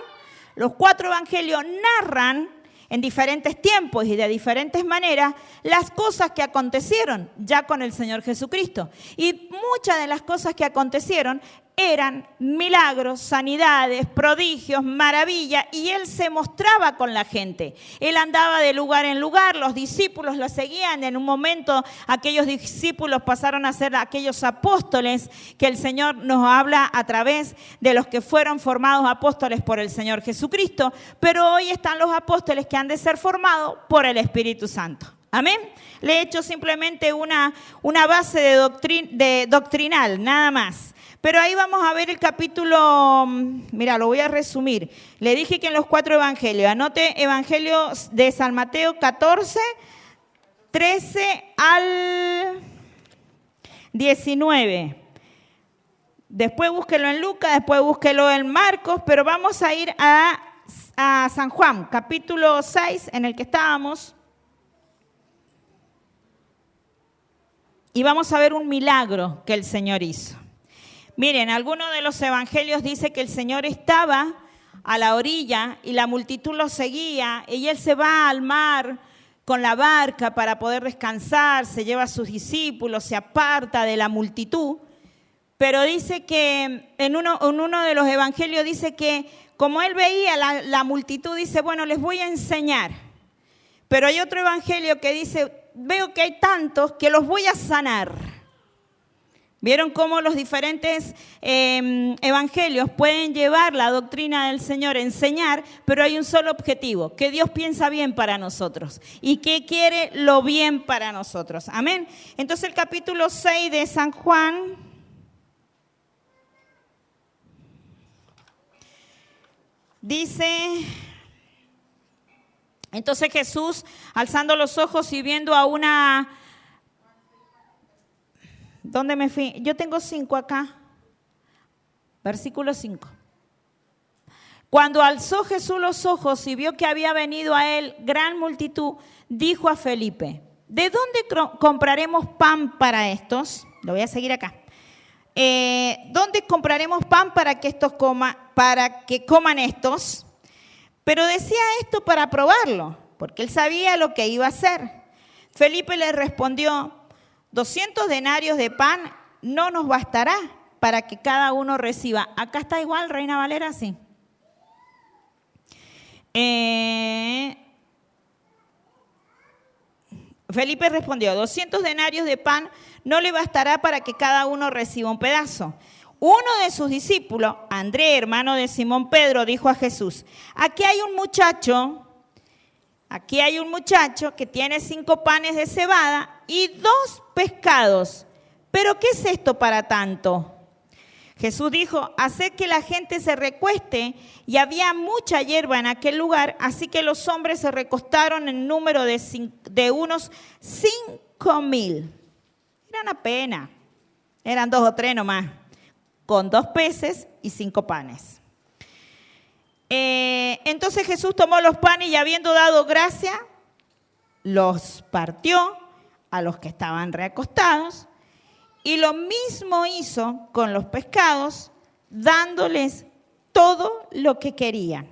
Los 4 evangelios narran en diferentes tiempos y de diferentes maneras las cosas que acontecieron ya con el Señor Jesucristo. Y muchas de las cosas que acontecieron eran milagros, sanidades, prodigios, maravillas, y Él se mostraba con la gente. Él andaba de lugar en lugar, los discípulos lo seguían. En un momento aquellos discípulos pasaron a ser aquellos apóstoles que el Señor nos habla a través de los que fueron formados apóstoles por el Señor Jesucristo. Pero hoy están los apóstoles que han de ser formados por el Espíritu Santo. Amén. Le he hecho simplemente una base de doctrinal, nada más. Pero ahí vamos a ver el capítulo, mira, lo voy a resumir. Le dije que en los 4 evangelios, anote Evangelio de San Mateo 14, 13 al 19. Después búsquelo en Lucas, después búsquelo en Marcos, pero vamos a ir a San Juan, capítulo 6, en el que estábamos. Y vamos a ver un milagro que el Señor hizo. Miren, alguno de los evangelios dice que el Señor estaba a la orilla y la multitud lo seguía, y Él se va al mar con la barca para poder descansar, se lleva a sus discípulos, se aparta de la multitud. Pero dice que en uno de los evangelios dice que como Él veía la multitud, dice, bueno, les voy a enseñar. Pero hay otro evangelio que dice, veo que hay tantos que los voy a sanar. ¿Vieron cómo los diferentes evangelios pueden llevar la doctrina del Señor, enseñar, pero hay un solo objetivo, que Dios piensa bien para nosotros y que quiere lo bien para nosotros? Amén. Entonces el capítulo 6 de San Juan dice, entonces Jesús, alzando los ojos y viendo a una... ¿Dónde me fui? Yo tengo 5 acá. Versículo 5. Cuando alzó Jesús los ojos y vio que había venido a él gran multitud, dijo a Felipe, ¿de dónde compraremos pan para estos? Lo voy a seguir acá. ¿Dónde compraremos pan para que coman estos? Pero decía esto para probarlo, porque él sabía lo que iba a hacer. Felipe le respondió, 200 denarios de pan no nos bastará para que cada uno reciba. Acá está igual, Reina Valera, sí. Felipe respondió, 200 denarios de pan no le bastará para que cada uno reciba un pedazo. Uno de sus discípulos, Andrés, hermano de Simón Pedro, dijo a Jesús, aquí hay un muchacho que tiene 5 panes de cebada y 2 pescados. ¿Pero qué es esto para tanto? Jesús dijo, haced que la gente se recueste, y había mucha hierba en aquel lugar, así que los hombres se recostaron en número de unos 5,000. Era una pena, eran 2 o 3 nomás, con 2 peces y 5 panes. Entonces Jesús tomó los panes y habiendo dado gracia, los partió a los que estaban recostados y lo mismo hizo con los pescados, dándoles todo lo que querían.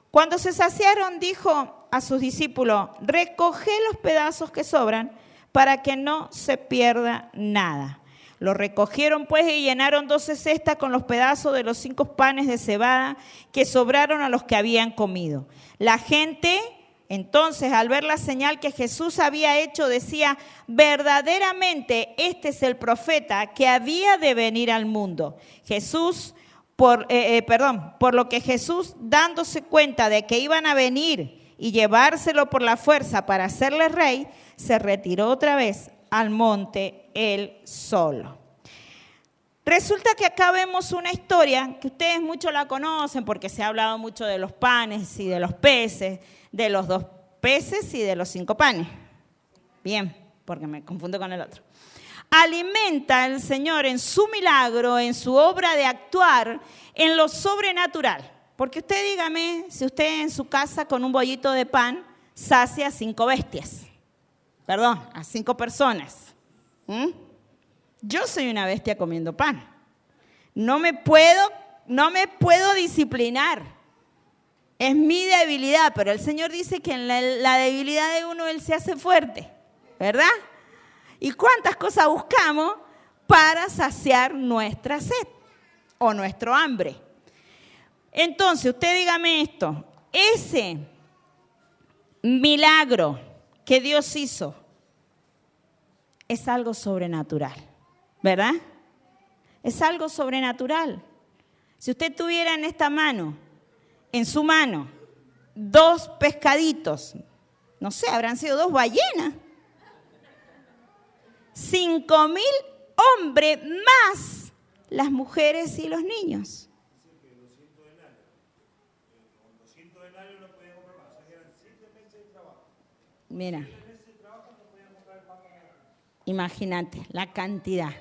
Cuando se saciaron, dijo a sus discípulos, recoged los pedazos que sobran para que no se pierda nada. Lo recogieron pues y llenaron 12 cestas con los pedazos de los 5 panes de cebada que sobraron a los que habían comido. La gente, entonces, al ver la señal que Jesús había hecho, decía, verdaderamente este es el profeta que había de venir al mundo. Por lo que Jesús, dándose cuenta de que iban a venir y llevárselo por la fuerza para hacerle rey, se retiró otra vez al monte él solo. Resulta que acá vemos una historia que ustedes mucho la conocen porque se ha hablado mucho de los panes y de los peces, de los 2 peces y de los 5 panes. Bien, porque me confundo con el otro. Alimenta el Señor en su milagro, en su obra de actuar, en lo sobrenatural. Porque usted dígame si usted en su casa con un bollito de pan sacia a 5 bestias. Perdón, a 5 personas. Yo soy una bestia comiendo pan. No me puedo disciplinar. Es mi debilidad, pero el Señor dice que en la debilidad de uno Él se hace fuerte, ¿verdad? ¿Y cuántas cosas buscamos para saciar nuestra sed o nuestro hambre? Entonces, usted dígame esto, ese milagro que Dios hizo es algo sobrenatural, ¿verdad? Es algo sobrenatural. Si usted tuviera en su mano, 2 pescaditos, no sé, habrán sido 2 ballenas, 5,000 hombres más las mujeres y los niños. Mira, imagínate la cantidad.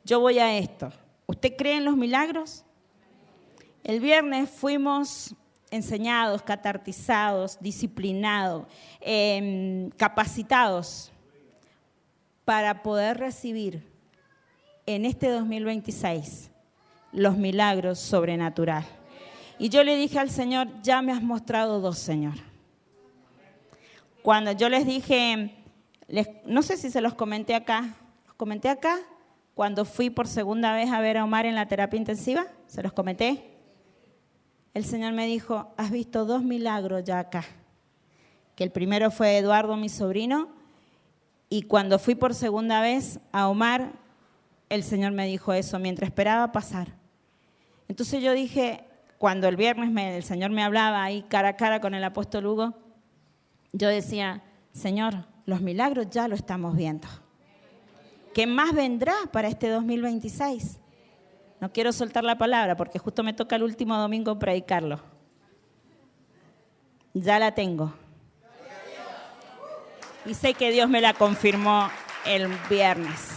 Yo voy a esto. ¿Usted cree en los milagros? El viernes fuimos enseñados, catequizados, disciplinados, capacitados para poder recibir en este 2026 los milagros sobrenaturales. Y yo le dije al Señor, ya me has mostrado 2, Señor. Cuando yo les dije, no sé si se los comenté acá, cuando fui por segunda vez a ver a Omar en la terapia intensiva, se los comenté. El Señor me dijo, has visto 2 milagros ya acá, que el primero fue Eduardo, mi sobrino, y cuando fui por segunda vez a Omar, el Señor me dijo eso mientras esperaba pasar. Entonces yo dije, cuando el viernes el Señor me hablaba ahí cara a cara con el apóstol Hugo, yo decía, Señor, los milagros ya lo estamos viendo. ¿Qué más vendrá para este 2026? No quiero soltar la palabra porque justo me toca el último domingo predicarlo. Ya la tengo. Y sé que Dios me la confirmó el viernes.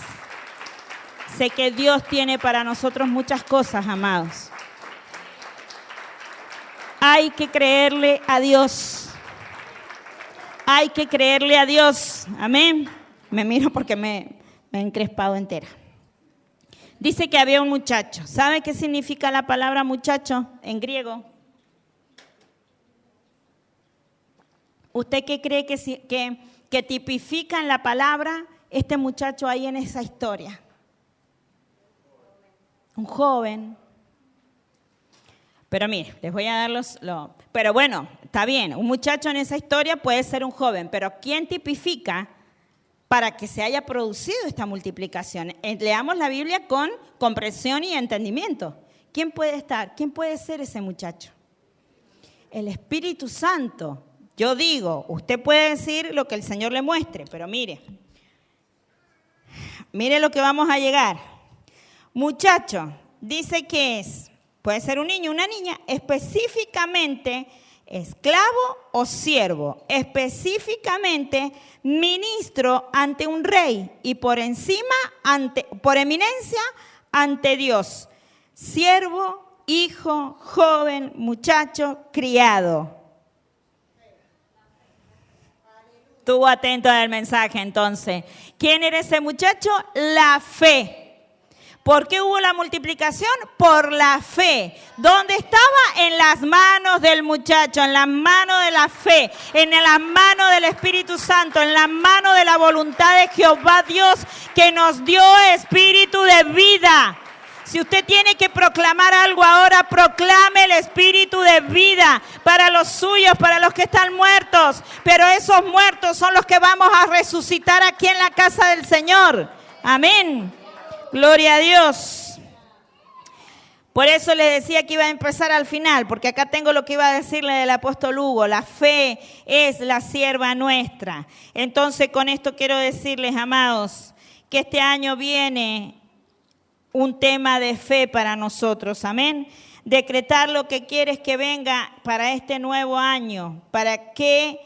Sé que Dios tiene para nosotros muchas cosas, amados. Hay que creerle a Dios. Hay que creerle a Dios. Amén. Me miro porque me he encrespado entera. Dice que había un muchacho. ¿Sabe qué significa la palabra muchacho en griego? ¿Usted qué cree que tipifica en la palabra este muchacho ahí en esa historia? Un joven. Pero mire, les voy a dar pero bueno, está bien, un muchacho en esa historia puede ser un joven, pero ¿quién tipifica para que se haya producido esta multiplicación? Leamos la Biblia con comprensión y entendimiento. ¿Quién puede estar? ¿Quién puede ser ese muchacho? El Espíritu Santo. Yo digo, usted puede decir lo que el Señor le muestre, pero mire lo que vamos a llegar. Muchacho, dice que puede ser un niño, una niña, específicamente esclavo o siervo, específicamente ministro ante un rey y por eminencia ante Dios. Siervo, hijo, joven, muchacho, criado. Estuvo atento al mensaje entonces. ¿Quién era ese muchacho? La fe. ¿Por qué hubo la multiplicación? Por la fe. ¿Dónde estaba? En las manos del muchacho, en las manos de la fe, en las manos del Espíritu Santo, en las manos de la voluntad de Jehová Dios que nos dio espíritu de vida. Si usted tiene que proclamar algo ahora, proclame el espíritu de vida para los suyos, para los que están muertos. Pero esos muertos son los que vamos a resucitar aquí en la casa del Señor. Amén. Gloria a Dios. Por eso les decía que iba a empezar al final, porque acá tengo lo que iba a decirle del apóstol Hugo. La fe es la sierva nuestra. Entonces con esto quiero decirles, amados, que este año viene un tema de fe para nosotros, amén. Decretar lo que quieres que venga para este nuevo año, para qué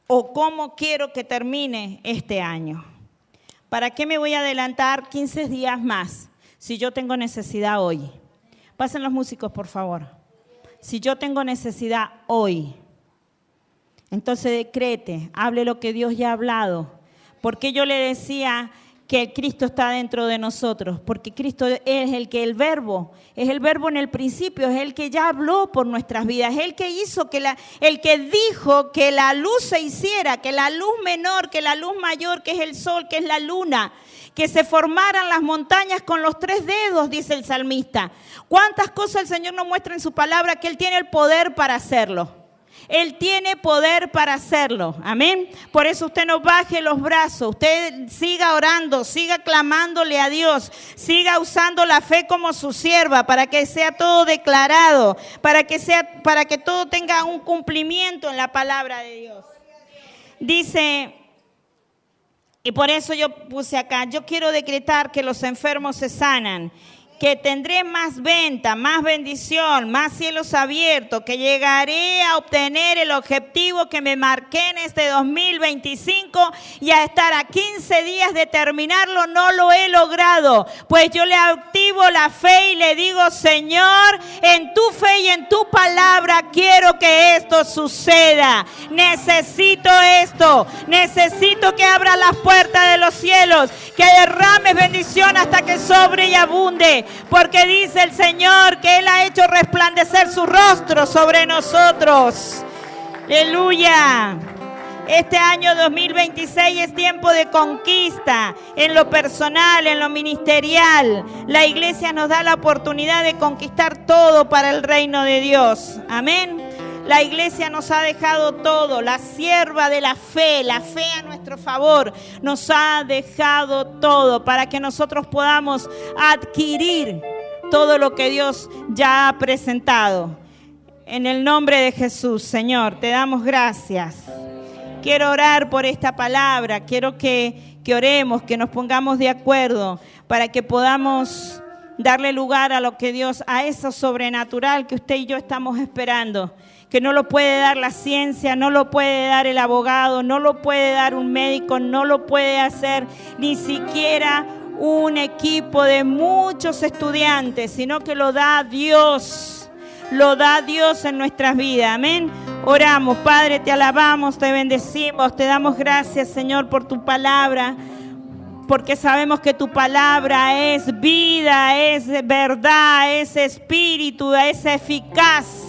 o cómo quiero que termine este año. ¿Para qué me voy a adelantar 15 días más si yo tengo necesidad hoy? Pasen los músicos, por favor. Si yo tengo necesidad hoy, entonces decrete, hable lo que Dios ya ha hablado. Porque yo le decía que Cristo está dentro de nosotros, porque Cristo es el verbo en el principio, es el que ya habló por nuestras vidas, es el que hizo el que dijo que la luz se hiciera, que la luz menor, que la luz mayor, que es el sol, que es la luna, que se formaran las montañas con los 3 dedos, dice el salmista. ¿Cuántas cosas el Señor nos muestra en su palabra? Que Él tiene el poder para hacerlo. Él tiene poder para hacerlo, amén. Por eso usted no baje los brazos, usted siga orando, siga clamándole a Dios, siga usando la fe como su sierva para que sea todo declarado, para que todo tenga un cumplimiento en la palabra de Dios. Dice, y por eso yo puse acá, yo quiero decretar que los enfermos se sanan, que tendré más venta, más bendición, más cielos abiertos, que llegaré a obtener el objetivo que me marqué en este 2025 y a estar a 15 días de terminarlo, no lo he logrado. Pues yo le activo la fe y le digo, Señor, en tu fe y en tu palabra quiero que esto suceda. Necesito esto, necesito que abra las puertas de los cielos, que derrames bendición hasta que sobre y abunde. Porque dice el Señor que Él ha hecho resplandecer su rostro sobre nosotros. Aleluya. Este año 2026 es tiempo de conquista en lo personal, en lo ministerial. La iglesia nos da la oportunidad de conquistar todo para el reino de Dios. Amén. La iglesia nos ha dejado todo. La sierva de la fe a nuestro favor, nos ha dejado todo para que nosotros podamos adquirir todo lo que Dios ya ha presentado. En el nombre de Jesús, Señor, te damos gracias. Quiero orar por esta palabra. Quiero que oremos, que nos pongamos de acuerdo para que podamos darle lugar a lo que Dios, a eso sobrenatural que usted y yo estamos esperando, que no lo puede dar la ciencia, no lo puede dar el abogado, no lo puede dar un médico, no lo puede hacer ni siquiera un equipo de muchos estudiantes, sino que lo da Dios. Lo da Dios en nuestras vidas. Amén. Oramos, Padre, te alabamos, te bendecimos, te damos gracias, Señor, por tu palabra, porque sabemos que tu palabra es vida, es verdad, es espíritu, es eficaz.